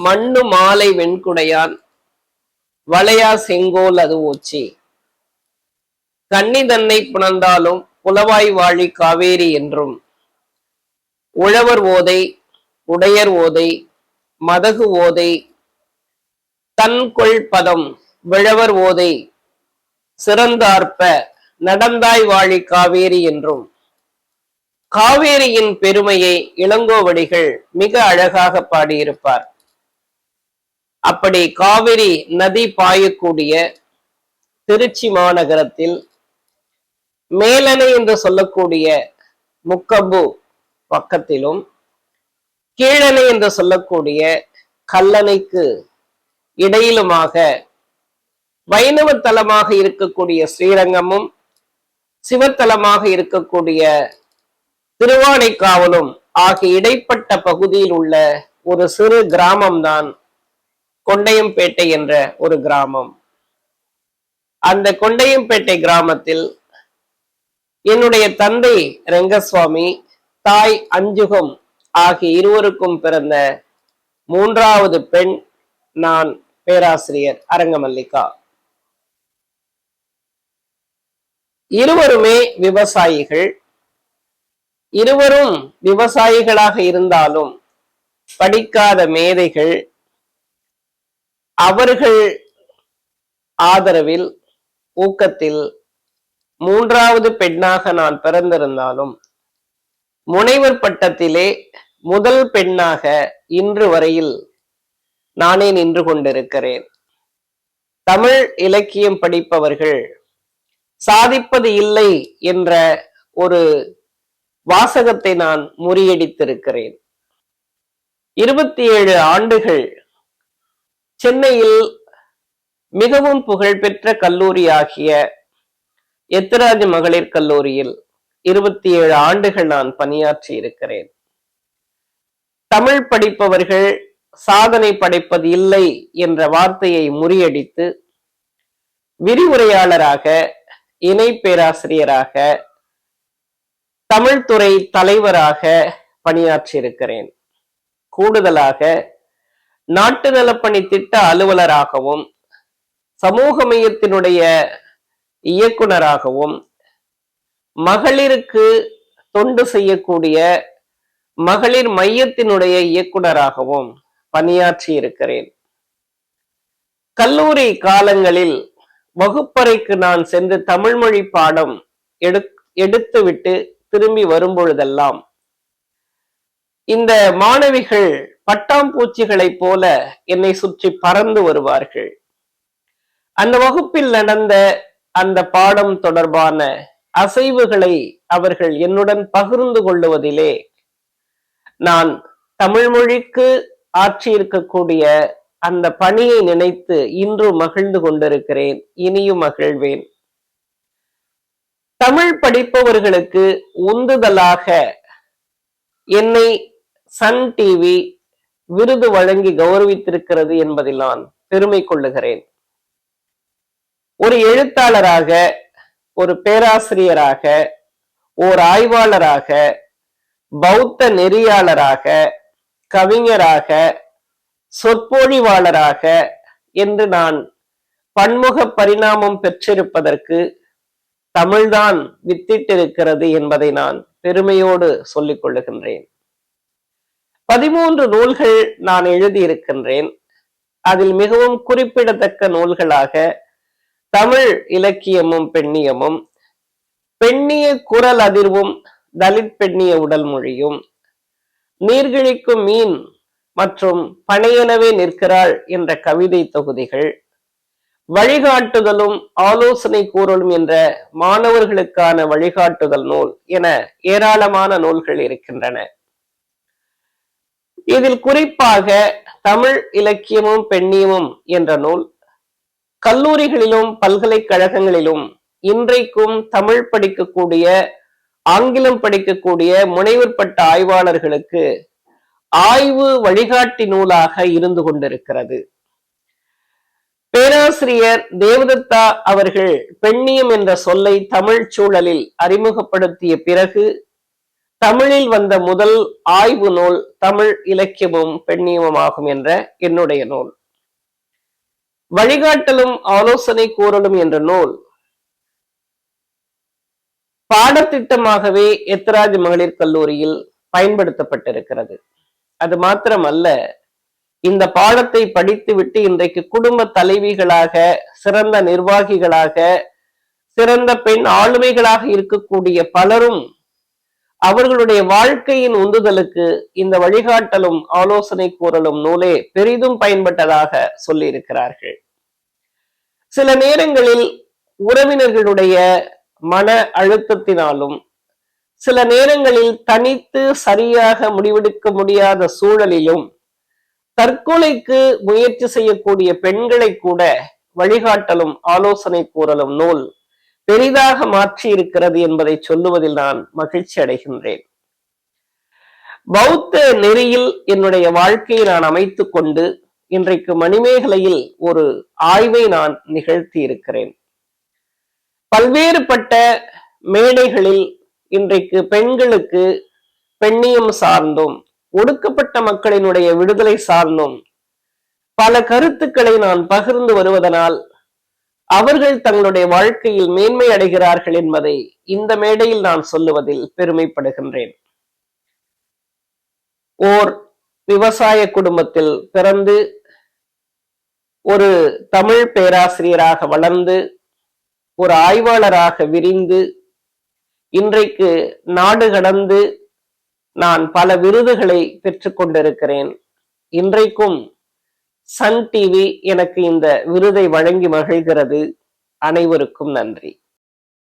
மண்ணு மாலை வெண்குடையான் வளையா செங்கோல் அது ஓச்சி கன்னி தன்னை புணர்ந்தாலும் புலவாய் வாழி காவேரி என்றும் உழவர் ஓதை உடையர் ஓதை மதகு ஓதை தன்கொள் பதம் விழவர் ஓதை சிறந்தார்ப்ப நடந்தாய் வாழி காவேரி என்றும் காவேரியின் பெருமையை இளங்கோவடிகள் மிக அழகாக பாடியிருப்பார். அப்படி காவிரி நதி பாயக்கூடிய திருச்சி மாநகரத்தில் மேலணை என்று சொல்லக்கூடிய முக்கம்பு பக்கத்திலும் கீழணை என்று சொல்லக்கூடிய கல்லணைக்கு இடையிலுமாக வைணவ தலமாக இருக்கக்கூடிய ஸ்ரீரங்கமும் சிவத்தலமாக இருக்கக்கூடிய திருவானைக்காவலும் ஆகிய இடைப்பட்ட பகுதியில் உள்ள ஒரு சிறு கிராமம்தான் கொண்டையம்பேட்டை என்ற ஒரு கிராமம். அந்த கொண்டையம்பேட்டை கிராமத்தில் என்னுடைய தந்தை ரெங்கசுவாமி, தாய் அஞ்சுகம் ஆகிய இருவருக்கும் பிறந்த மூன்றாவது பெண் நான், பேராசிரியர் அரங்கமல்லிகா. இருவருமே விவசாயிகள். இருவரும் விவசாயிகளாக இருந்தாலும் படிக்காத மேதைகள். அவர்கள் ஆதரவில் ஊக்கத்தில் மூன்றாவது பெண்ணாக நான் பிறந்திருந்தாலும் முனைவர் பட்டத்திலே முதல் பெண்ணாக இன்று வரையில் நானே நின்று கொண்டிருக்கிறேன். தமிழ் இலக்கியம் படிப்பவர்கள் சாதிப்பது இல்லை என்ற ஒரு வாசகத்தை நான் முறியடித்திருக்கிறேன். 27 ஆண்டுகள் சென்னையில் மிகவும் புகழ்பெற்ற கல்லூரியாகிய எத்திராஜ் மகளிர் கல்லூரியில் 27 ஆண்டுகள் நான் பணியாற்றி இருக்கிறேன். தமிழ் படிப்பவர்கள் சாதனை படைப்பது இல்லை என்ற வார்த்தையை முறியடித்து விரிவுரையாளராக, இணை பேராசிரியராக, தமிழ்துறை தலைவராக பணியாற்றி இருக்கிறேன். கூடுதலாக நாட்டு நலப்பணி திட்ட அலுவலராகவும் சமூக மையத்தினுடைய இயக்குனராகவும் மகளிருக்கு தொண்டு செய்யக்கூடிய மகளிர் மையத்தினுடைய இயக்குனராகவும் பணியாற்றி இருக்கிறேன். கல்லூரி காலங்களில் வகுப்பறைக்கு நான் சென்று தமிழ் மொழி பாடம் எடுத்துவிட்டு திரும்பி வரும்பொழுதெல்லாம் இந்த மாணவிகள் பட்டாம்பூச்சிகளைப் போல என்னை சுற்றி பறந்து வருவார்கள். அந்த வகுப்பில் நடந்த அந்த பாடம் தொடர்பான அசைவுகளை அவர்கள் என்னுடன் பகிர்ந்து கொள்ளுவதிலே நான் தமிழ் மொழிக்கு ஆற்றியிருக்கக்கூடிய அந்த பணியை நினைத்து இன்று மகிழ்ந்து கொண்டிருக்கிறேன். இனியும் மகிழ்வேன். தமிழ் படிப்பவர்களுக்கு உந்துதலாக என்னை சன் டிவி விருது வழங்கி கௌரவித்திருக்கிறது என்பதில் நான் பெருமை கொள்ளுகிறேன். ஒரு எழுத்தாளராக, ஒரு பேராசிரியராக, ஓர் ஆய்வாளராக, பௌத்த நெறியாளராக, கவிஞராக, சொற்பொழிவாளராக என்று நான் பன்முக பரிணாமம் பெற்றிருப்பதற்கு தமிழ்தான் வித்திட்டிருக்கிறது என்பதை நான் பெருமையோடு சொல்லிக் கொள்ளுகின்றேன். 13 நூல்கள் நான் எழுதியிருக்கின்றேன். அதில் மிகவும் குறிப்பிடத்தக்க நூல்களாக தமிழ் இலக்கியமும் பெண்ணியமும், பெண்ணிய குரல் அதிர்வும் தலித் பெண்ணிய உடல் மொழியும், நீர்கிழிக்கும் மீன் மற்றும் பனையெனவே நிற்கிறாள் என்ற கவிதை தொகுதிகள், வழிகாட்டுதலும் ஆலோசனை கூறலும் என்ற மாணவர்களுக்கான வழிகாட்டுதல் நூல் என ஏராளமான நூல்கள் இருக்கின்றன. இதில் குறிப்பாக தமிழ் இலக்கியமும் பெண்ணியமும் என்ற நூல் கல்லூரிகளிலும் பல்கலைக்கழகங்களிலும் இன்றைக்கும் தமிழ் படிக்கக்கூடிய, ஆங்கிலம் படிக்கக்கூடிய முனைவர் பட்ட ஆய்வாளர்களுக்கு ஆய்வு வழிகாட்டி நூலாக இருந்து கொண்டிருக்கிறது. பேராசிரியர் தேவதத்தா அவர்கள் பெண்ணியம் என்ற சொல்லை தமிழ் சூழலில் அறிமுகப்படுத்திய பிறகு தமிழில் வந்த முதல் ஆய்வு நூல் தமிழ் இலக்கியமும் பெண்ணியமும் ஆகும் என்ற என்னுடைய நூல். வழிகாட்டலும் ஆலோசனை கூறலும் என்ற நூல் பாடத்திட்டமாகவே எத்திராஜ் மகளிர் கல்லூரியில் பயன்படுத்தப்பட்டிருக்கிறது. அது மாத்திரமல்ல, இந்த பாடத்தை படித்துவிட்டு இன்றைக்கு குடும்ப தலைவிகளாக, சிறந்த நிர்வாகிகளாக, சிறந்த பெண் ஆளுமைகளாக இருக்கக்கூடிய பலரும் அவர்களுடைய வாழ்க்கையின் உந்துதலுக்கு இந்த வழிகாட்டலும் ஆலோசனை கூறலும் நூலே பெரிதும் பயன்பட்டதாக சொல்லியிருக்கிறார்கள். சில நேரங்களில் உறவினர்களுடைய மன அழுத்தத்தினாலும், சில நேரங்களில் தனித்து சரியாக முடிவெடுக்க முடியாத சூழலிலும் தற்கொலைக்கு முயற்சி செய்யக்கூடிய பெண்களை கூட வழிகாட்டலும் ஆலோசனை கூறலும் நூல் பெரிதாக மாற்றி இருக்கிறது என்பதை சொல்லுவதில் நான் மகிழ்ச்சி அடைகின்றேன். பௌத்த நெறியில் என்னுடைய வாழ்க்கையை நான் அமைத்துக் கொண்டு இன்றைக்கு மணிமேகலையில் ஒரு ஆய்வை நான் நிகழ்த்தி இருக்கிறேன். பல்வேறுபட்ட மேடைகளில் இன்றைக்கு பெண்களுக்கு பெண்ணியம் சார்ந்தும், ஒடுக்கப்பட்ட மக்களினுடைய விடுதலை சார்ந்தும் பல கருத்துக்களை நான் பகிர்ந்து வருவதனால் அவர்கள் தங்களுடைய வாழ்க்கையில் மேன்மை அடைகிறார்கள் என்பதை இந்த மேடையில் நான் சொல்லுவதில் பெருமைப்படுகின்றேன். ஓர் விவசாய குடும்பத்தில் பிறந்து ஒரு தமிழ் பேராசிரியராக வளர்ந்து ஒரு ஆய்வாளராக விரிந்து இன்றைக்கு நாடு கடந்து நான் பல விருதுகளை பெற்றுக் கொண்டிருக்கிறேன். இன்றைக்கும் சன் டிவி எனக்கு இந்த விருதை வழங்கி மகிழ்கிறது. அனைவருக்கும் நன்றி.